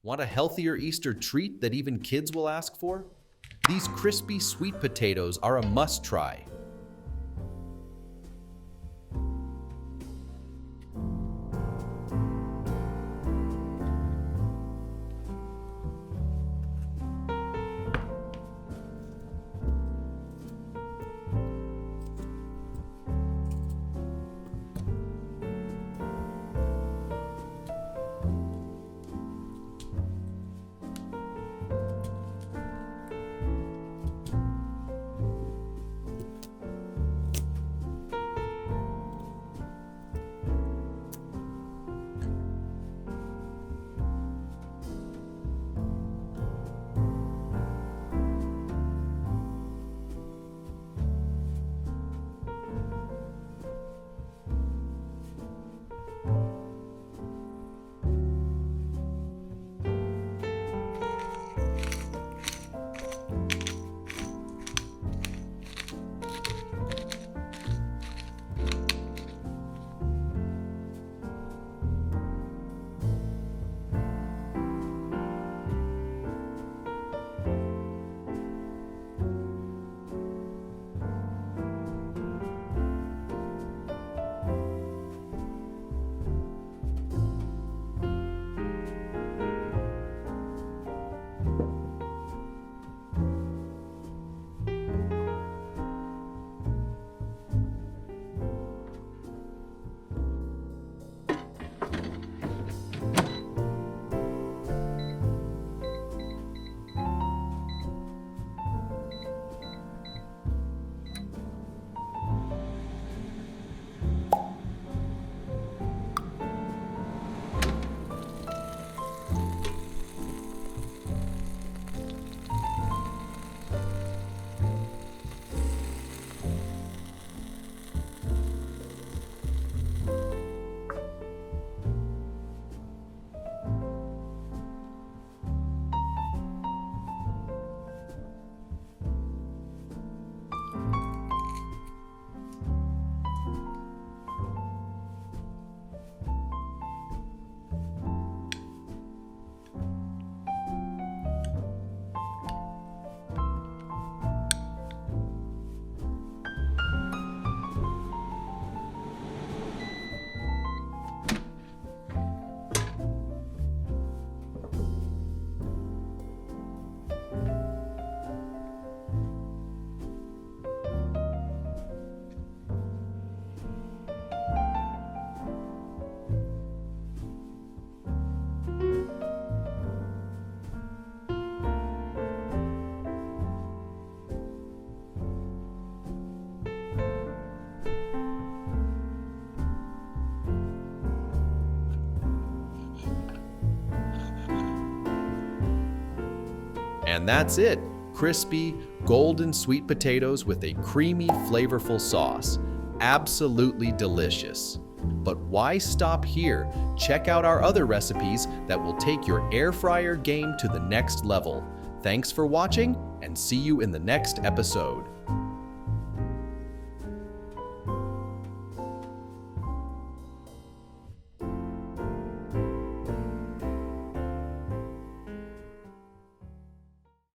Want a healthier Easter treat that even kids will ask for? These crispy sweet potatoes are a must-try. And that's it. Crispy, golden sweet potatoes with a creamy, flavorful sauce. Absolutely delicious. But why stop here? Check out our other recipes that will take your air fryer game to the next level. Thanks for watching, and see you in the next episode.